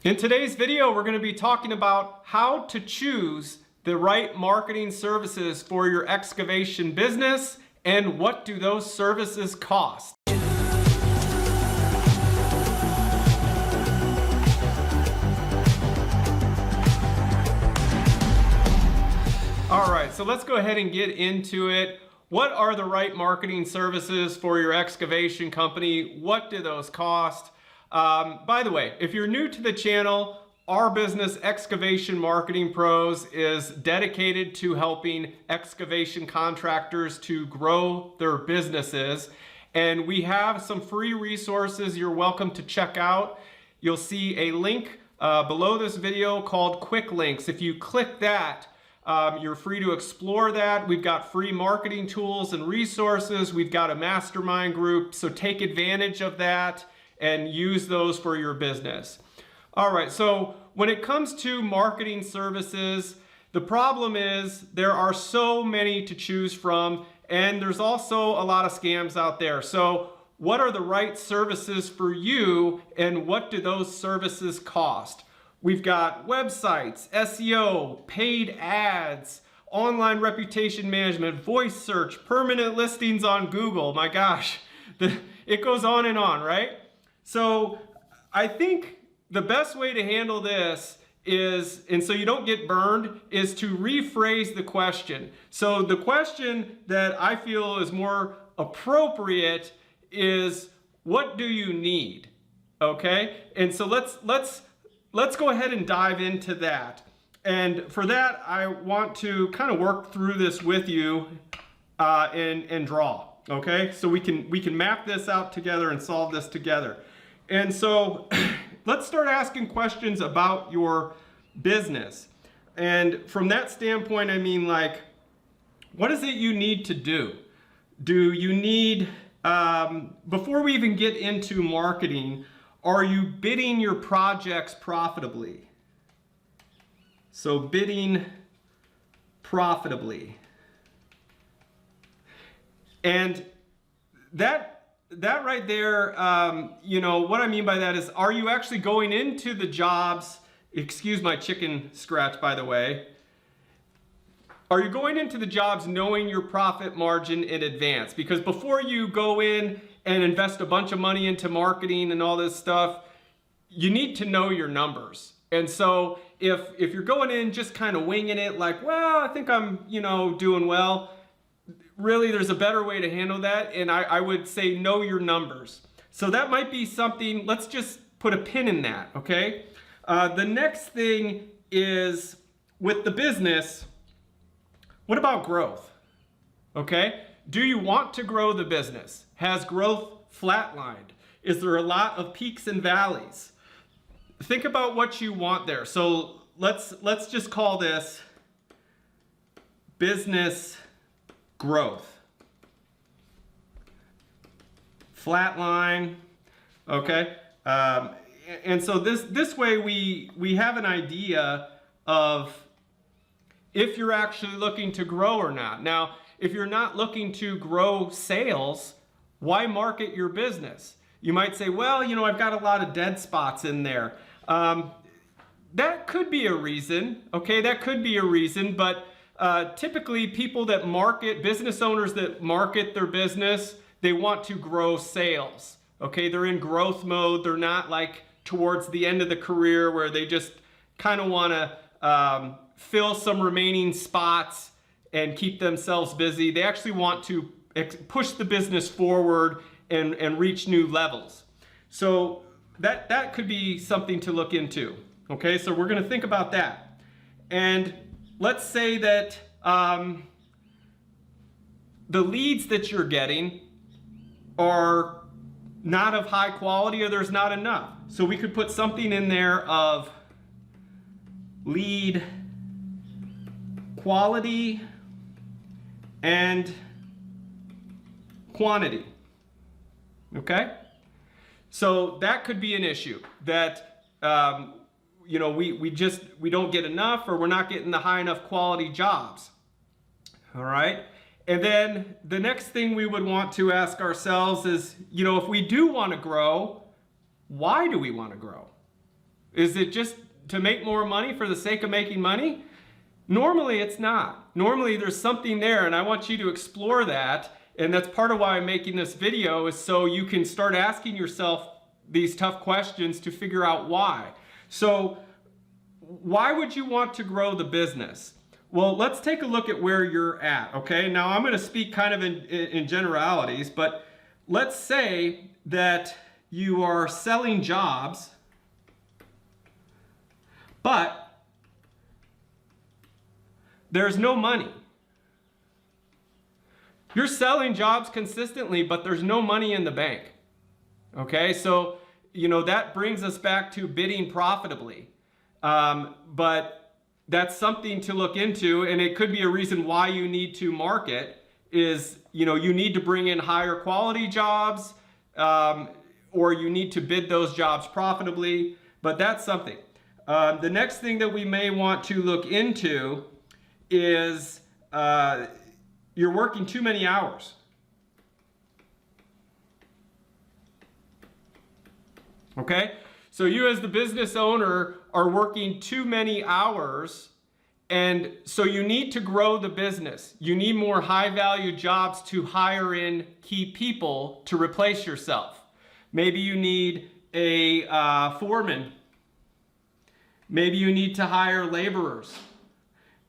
In today's video, we're going to be talking about how to choose the right marketing services for your excavation business and what do those services cost. All right, so let's go ahead and get into it. What are the right marketing services for your excavation company? What do those cost? By the way, if you're new to the channel, our business, Excavation Marketing Pros, is dedicated to helping excavation contractors to grow their businesses. And we have some free resources you're welcome to check out. You'll see a link below this video called Quick Links. If you click that, you're free to explore that. We've got free marketing tools and resources. We've got a mastermind group, so take advantage of that and use those for your business. All right, so when it comes to marketing services, the problem is there are so many to choose from, and there's also a lot of scams out there. So what are the right services for you, and what do those services cost? We've got websites, SEO, paid ads, online reputation management, voice search, permanent listings on Google. My gosh, it goes on, right? So I think the best way to handle this is, and so you don't get burned, is to rephrase the question. So the question that I feel is more appropriate is, what do you need? Okay, and so let's go ahead and dive into that. And for that, I want to kind of work through this with you and draw. Okay, so we can map this out together and solve this together. And so let's start asking questions about your business. And from that standpoint, I mean, like, what is it you need to do? Do you need, before we even get into marketing, are you bidding your projects profitably? So bidding profitably. And that right there, you know, what I mean by that is, are you actually going into the jobs, excuse my chicken scratch, by the way. Are you going into the jobs knowing your profit margin in advance? Because before you go in and invest a bunch of money into marketing and all this stuff, you need to know your numbers. And so if you're going in just kind of winging it, like, well, I think I'm, you know, doing well, really there's a better way to handle that, and I would say know your numbers. So that might be something, let's just put a pin in that, okay? The next thing is, with the business, what about growth? Okay, do you want to grow the business? Has growth flatlined? Is there a lot of peaks and valleys? Think about what you want there. So let's just call this business growth. Flatline, okay? And so this way we have an idea of if you're actually looking to grow or not. Now, if you're not looking to grow sales, why market your business? You might say, well, you know, I've got a lot of dead spots in there. That could be a reason, okay? That could be a reason, but typically people that market, business owners that market their business, they want to grow sales, okay? They're in growth mode. They're not like towards the end of the career where they just kind of want to fill some remaining spots and keep themselves busy. They actually want to push the business forward and reach new levels. So that could be something to look into, okay? So we're going to think about that. And let's say that the leads that you're getting are not of high quality, or there's not enough. So we could put something in there of lead quality and quantity, okay? So that could be an issue, that you know, we don't get enough, or we're not getting the high enough quality jobs. All right, and then the next thing we would want to ask ourselves is, you know, if we do want to grow, why do we want to grow? Is it just to make more money for the sake of making money? Normally it's not. Normally there's something there, and I want you to explore that. And that's part of why I'm making this video, is so you can start asking yourself these tough questions to figure out why. So why would you want to grow the business? Well, let's take a look at where you're at, okay? Now I'm going to speak kind of in generalities, but let's say that you are selling jobs, but there's no money. You're selling jobs consistently, but there's no money in the bank. Okay, so that brings us back to bidding profitably. But that's something to look into, and it could be a reason why you need to market is, you need to bring in higher quality jobs, or you need to bid those jobs profitably, but that's something. The next thing that we may want to look into is you're working too many hours. Okay? So you as the business owner are working too many hours, and so you need to grow the business. You need more high-value jobs to hire in key people to replace yourself. Maybe you need a foreman. Maybe you need to hire laborers.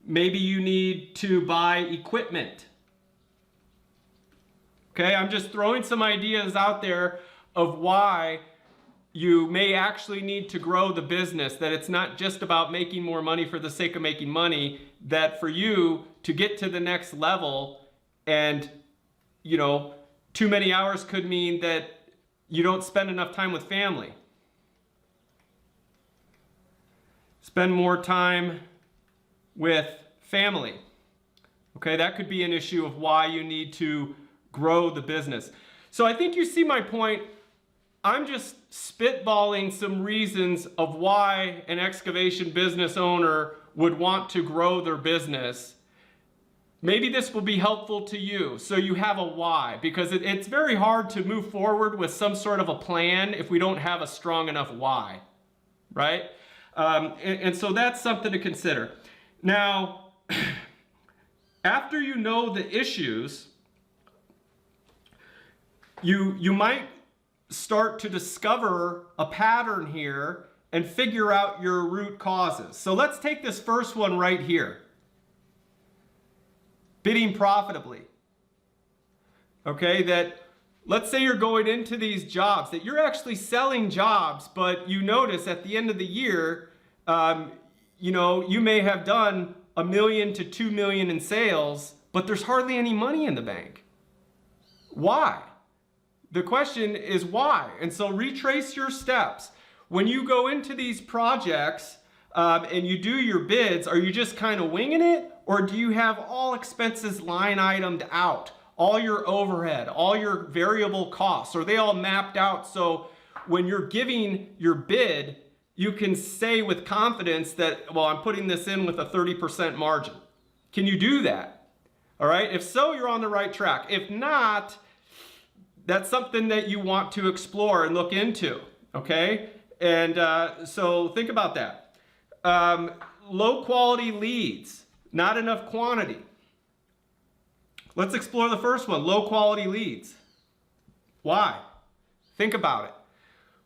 Maybe you need to buy equipment. Okay, I'm just throwing some ideas out there of why you may actually need to grow the business, that it's not just about making more money for the sake of making money, that for you to get to the next level, and too many hours could mean that you don't spend enough time with family. Spend more time with family. Okay, that could be an issue of why you need to grow the business. So I think you see my point. I'm just spitballing some reasons of why an excavation business owner would want to grow their business. Maybe this will be helpful to you, so you have a why, because it's very hard to move forward with some sort of a plan if we don't have a strong enough why, right? And so that's something to consider. Now, after you know the issues, you might start to discover a pattern here and figure out your root causes. So let's take this first one right here. Bidding profitably. Okay, that let's say you're going into these jobs, that you're actually selling jobs, but you notice at the end of the year, you may have done $1 million to $2 million in sales, but there's hardly any money in the bank. Why? The question is why? And so retrace your steps. When you go into these projects and you do your bids, are you just kind of winging it? Or do you have all expenses line itemed out? All your overhead, all your variable costs, are they all mapped out so when you're giving your bid, you can say with confidence that, well, I'm putting this in with a 30% margin. Can you do that? All right, if so, you're on the right track. If not, that's something that you want to explore and look into, okay? And so think about that. Low quality leads, not enough quantity. Let's explore the first one, low quality leads. Why? Think about it.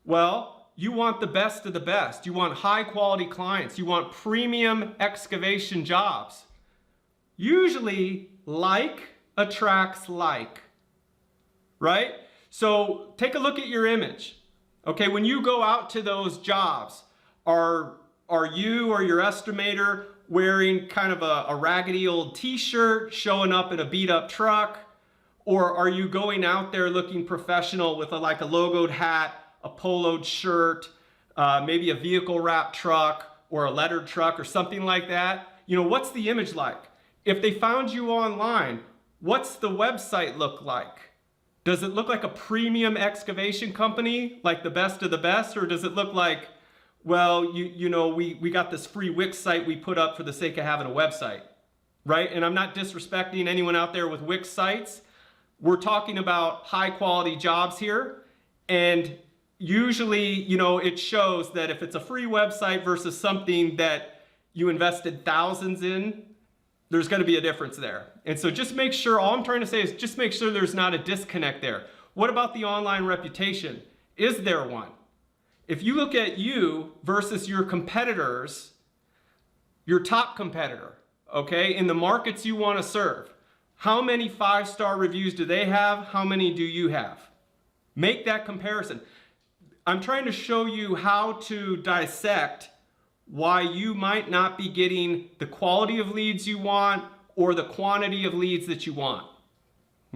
Well, you want the best of the best. You want high quality clients. You want premium excavation jobs. Usually, like attracts like, right? So take a look at your image. Okay, when you go out to those jobs, are you or your estimator wearing kind of a raggedy old t-shirt, showing up in a beat up truck? Or are you going out there looking professional with like a logoed hat, a poloed shirt, maybe a vehicle wrap truck or a lettered truck or something like that? What's the image like? If they found you online, what's the website look like? Does it look like a premium excavation company, like the best of the best? Or does it look like, well, we got this free Wix site we put up for the sake of having a website, right? And I'm not disrespecting anyone out there with Wix sites. We're talking about high quality jobs here. And usually, you know, it shows that if it's a free website versus something that you invested thousands in, there's going to be a difference there. And so just make sure, all I'm trying to say is just make sure there's not a disconnect there. What about the online reputation? Is there one? If you look at you versus your competitors, your top competitor, okay, in the markets you want to serve, how many 5-star reviews do they have? How many do you have? Make that comparison. I'm trying to show you how to dissect why you might not be getting the quality of leads you want or the quantity of leads that you want.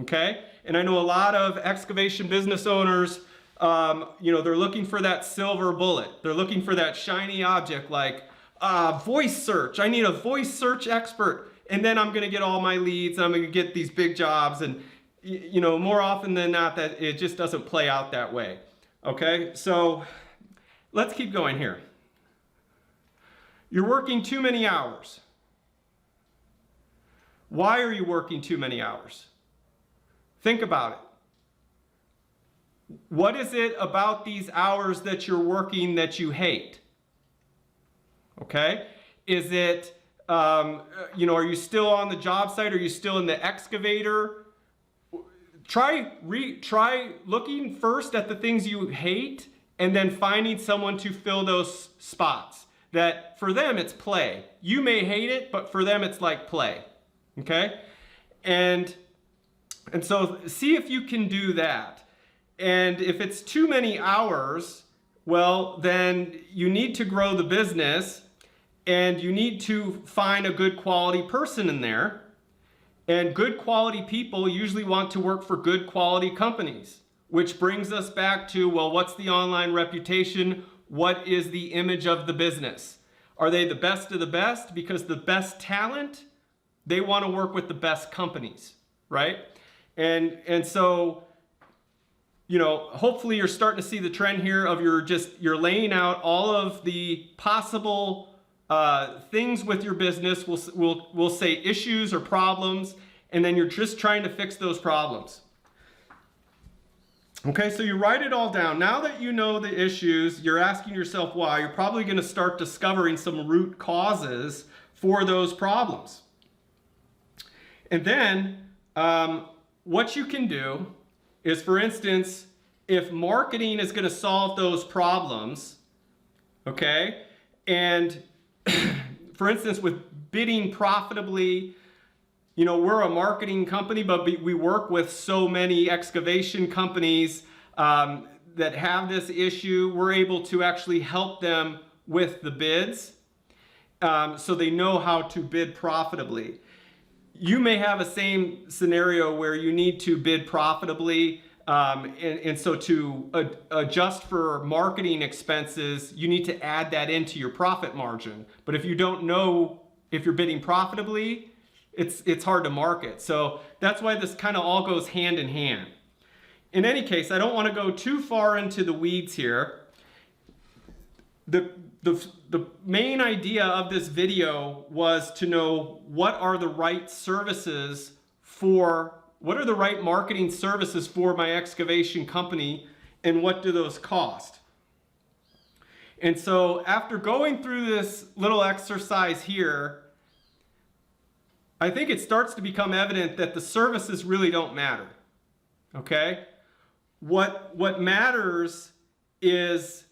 Okay? And I know a lot of excavation business owners, you know, they're looking for that silver bullet. They're looking for that shiny object like voice search. I need a voice search expert, and then I'm going to get all my leads. I'm going to get these big jobs. And, you know, more often than not, that it just doesn't play out that way. Okay? So let's keep going here. You're working too many hours. Why are you working too many hours? Think about it. What is it about these hours that you're working that you hate? Okay? Is it, you know, are you still on the job site? Are you still in the excavator? Try looking first at the things you hate and then finding someone to fill those spots. That for them it's play. You may hate it, but for them it's like play. Okay? And so see if you can do that. And if it's too many hours, well, then you need to grow the business and you need to find a good quality person in there. And good quality people usually want to work for good quality companies, which brings us back to, well, what's the online reputation? What is the image of the business? Are they the best of the best? Because the best talent, they want to work with the best companies, right? And so, you know, hopefully you're starting to see the trend here of you're laying out all of the possible things with your business. We'll say issues or problems, and then you're just trying to fix those problems. Okay, so you write it all down. Now that you know the issues, you're asking yourself why. You're probably going to start discovering some root causes for those problems. And then what you can do is, for instance, if marketing is going to solve those problems, okay, and for instance, with bidding profitably, you know, we're a marketing company, but we work with so many excavation companies that have this issue. We're able to actually help them with the bids so they know how to bid profitably. You may have a same scenario where you need to bid profitably, and so to adjust for marketing expenses, you need to add that into your profit margin. But if you don't know if you're bidding profitably, it's hard to market. So that's why this kind of all goes hand in hand. In any case, I don't want to go too far into the weeds here. The main idea of this video was to know what are the right services for, what are the right marketing services for my excavation company, and what do those cost? And so after going through this little exercise here, I think it starts to become evident that the services really don't matter, okay? What matters is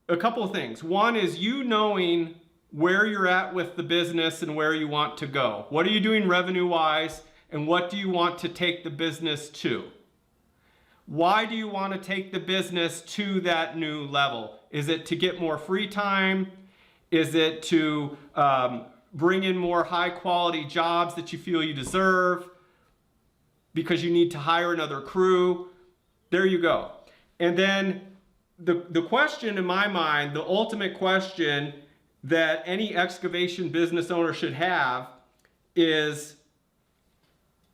a couple of things. One is you knowing where you're at with the business and where you want to go. What are you doing revenue-wise, and what do you want to take the business to? Why do you want to take the business to that new level? Is it to get more free time? Is it to bring in more high-quality jobs that you feel you deserve because you need to hire another crew? There you go. And then the question in my mind, the ultimate question that any excavation business owner should have is,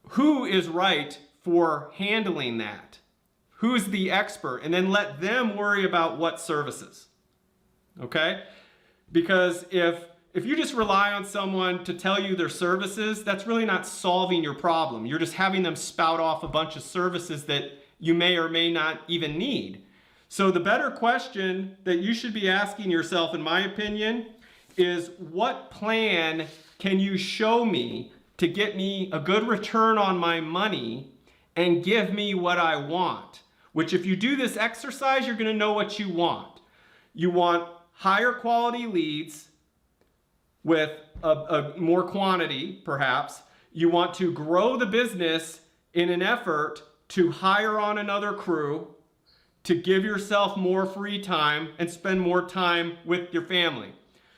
who is right for handling that? Who's the expert? And then let them worry about what services. Okay? Because if you just rely on someone to tell you their services, that's really not solving your problem. You're just having them spout off a bunch of services that you may or may not even need. So the better question that you should be asking yourself, in my opinion, is what plan can you show me to get me a good return on my money and give me what I want? Which, if you do this exercise, you're going to know what you want. You want higher quality leads with a more quantity, perhaps. You want to grow the business in an effort to hire on another crew, to give yourself more free time and spend more time with your family.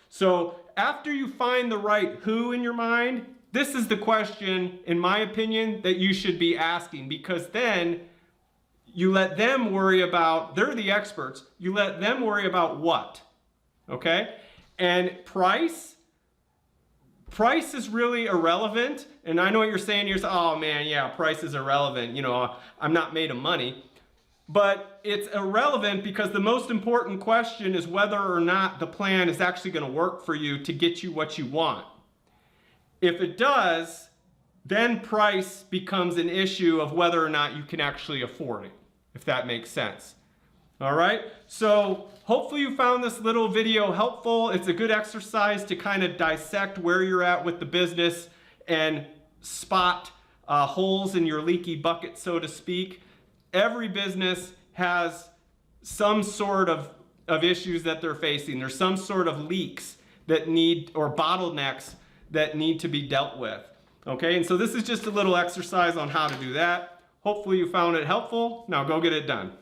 So after you find the right who in your mind, this is the question, in my opinion, that you should be asking, because then you let them worry about, they're the experts, you let them worry about what, okay? And price is really irrelevant. And I know what you're saying, you're saying, oh man, yeah, price is irrelevant, you know, I'm not made of money. But it's irrelevant because the most important question is whether or not the plan is actually going to work for you to get you what you want. If it does, then price becomes an issue of whether or not you can actually afford it, if that makes sense. All right, so hopefully you found this little video helpful. It's a good exercise to kind of dissect where you're at with the business and spot holes in your leaky bucket, so to speak. Every business has some sort of issues that they're facing. There's some sort of leaks that need, or bottlenecks that need to be dealt with. Okay, and so this is just a little exercise on how to do that. Hopefully you found it helpful. Now go get it done.